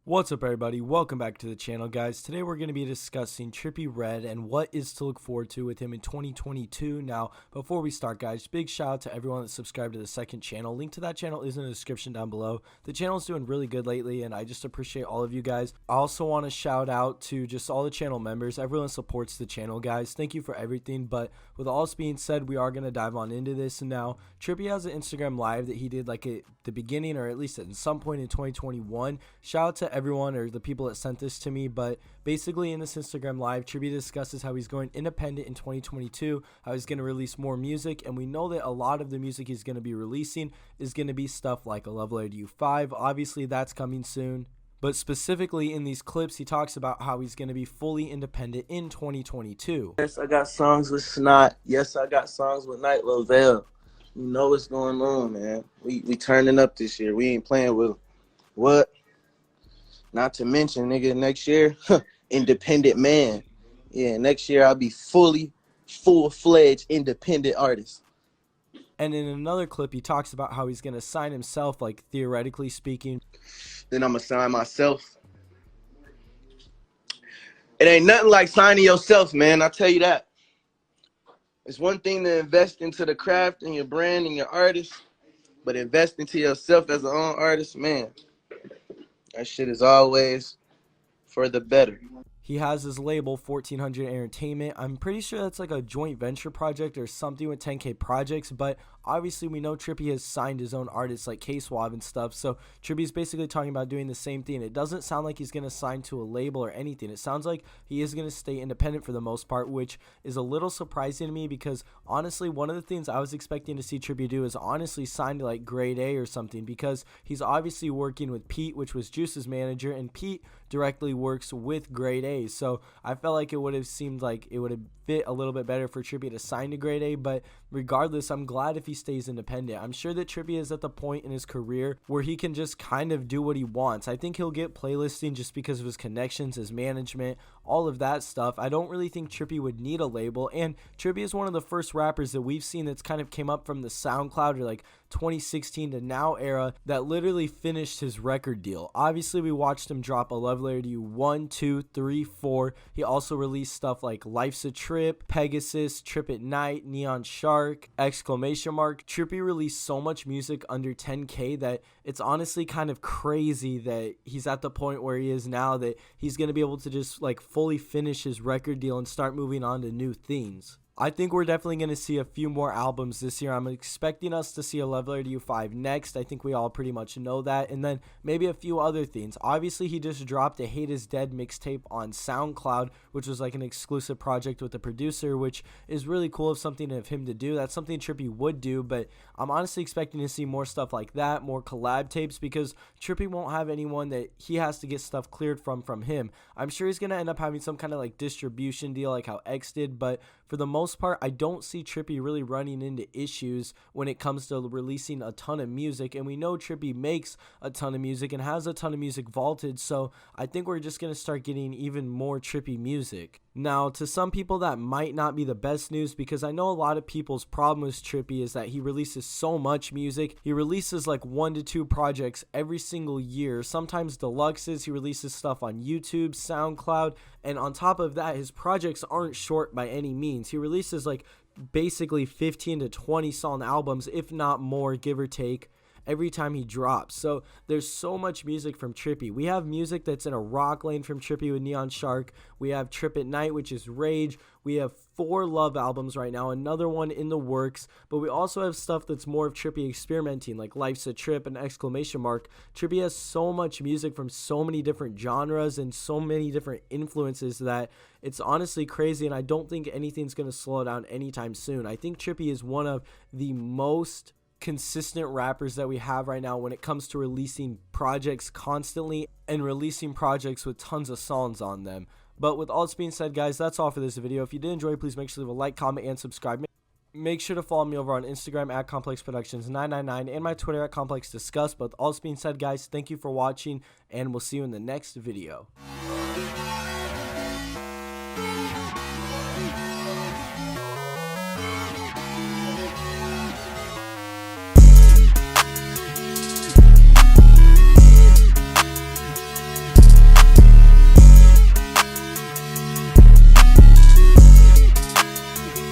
What's up, everybody? Welcome back to the channel, guys. Today we're going to be discussing Trippie Redd and what is to look forward to with him in 2022. Now, before we start, guys, big shout out to everyone that subscribed to the second channel. Link to that channel is in the description down below. The channel is doing really good lately, and I just appreciate all of you guys. I also want to shout out to just all the channel members. Everyone supports the channel, guys. Thank you for everything. But with all this being said, we are going to dive on into this. And now, Trippie has an Instagram live that he did like at the beginning, or at least at some point in 2021. Shout out to everyone or the people that sent this to me, but basically in this Instagram live, Trippie discusses how he's going independent in 2022, how he's going to release more music, and we know that a lot of the music he's going to be releasing is going to be stuff like A Love Letter to You 5. Obviously that's coming soon, but specifically in these clips he talks about how he's going to be fully independent in 2022. Yes, I got songs with Snot. Yes, I got songs with Night Lovell. You know what's going on, man. We turning up this year. We ain't playing with what? Not to mention, nigga, next year, independent man. Yeah, next year I'll be full-fledged independent artist. And in another clip, he talks about how he's going to sign himself, like theoretically speaking. Then I'm going to sign myself. It ain't nothing like signing yourself, man. I'll tell you that. It's one thing to invest into the craft and your brand and your artist, but invest into yourself as an own artist, man. That shit is always for the better. He has his label 1400 Entertainment. I'm pretty sure that's like a joint venture project or something with 10K Projects, but obviously we know Trippie has signed his own artists like K-Swab and stuff, so Trippie's basically talking about doing the same thing. It doesn't sound like he's going to sign to a label or anything. It sounds like he is going to stay independent for the most part, which is a little surprising to me because honestly one of the things I was expecting to see Trippie do is honestly sign to like Grade A or something, because he's obviously working with Pete, which was Juice's manager, and Pete directly works with Grade A. So I felt like it would have seemed like it would have fit a little bit better for Trippie to sign to Grade A, but regardless, I'm glad if he stays independent. I'm sure that Trippie is at the point in his career where he can just kind of do what he wants. I think he'll get playlisting just because of his connections, his management, all of that stuff. I don't really think Trippie would need a label, and Trippie is one of the first rappers that we've seen that's kind of came up from the SoundCloud or like 2016 to now era that literally finished his record deal. Obviously, we watched him drop A Love Letter to You 1, 2, 3, 4. He also released stuff like Life's a Trip, Pegasus, Trip at Night, Neon Shark, exclamation mark. Trippie released so much music under 10K that it's honestly kind of crazy that he's at the point where he is now, that he's going to be able to just like fully finish his record deal and start moving on to new things. I think we're definitely going to see a few more albums this year. I'm expecting us to see A Love Letter to You 5 next. I think we all pretty much know that. And then maybe a few other things. Obviously, he just dropped a Hate Is Dead mixtape on SoundCloud, which was like an exclusive project with the producer, which is really cool of something of him to do. That's something Trippie would do, but I'm honestly expecting to see more stuff like that, more collab tapes, because Trippie won't have anyone that he has to get stuff cleared from him. I'm sure he's going to end up having some kind of like distribution deal like how X did, but for the most part, I don't see Trippie really running into issues when it comes to releasing a ton of music, and we know Trippie makes a ton of music and has a ton of music vaulted, so I think we're just going to start getting even more Trippie music. Now, to some people that might not be the best news, because I know a lot of people's problem with Trippie is that he releases so much music. He releases like 1 to 2 projects every single year, sometimes deluxes. He releases stuff on YouTube, SoundCloud, and on top of that, his projects aren't short by any means. He releases like basically 15 to 20 song albums, if not more, give or take, every time he drops. So there's so much music from Trippie. We have music that's in a rock lane from Trippie with Neon Shark. We have Trip at Night, which is Rage. We have 4 love albums right now, another one in the works, but we also have stuff that's more of Trippie experimenting, like Life's a Trip and exclamation mark. Trippie has so much music from so many different genres and so many different influences that it's honestly crazy, and I don't think anything's going to slow down anytime soon. I think Trippie is one of the most consistent rappers that we have right now when it comes to releasing projects constantly and releasing projects with tons of songs on them. But with all this being said, guys, that's all for this video. If you did enjoy, please make sure to leave a like, comment, and subscribe. Make sure to follow me over on Instagram at ComplexProductions999 and my Twitter at ComplexDiscuss. But with all this being said, guys, thank you for watching, and we'll see you in the next video.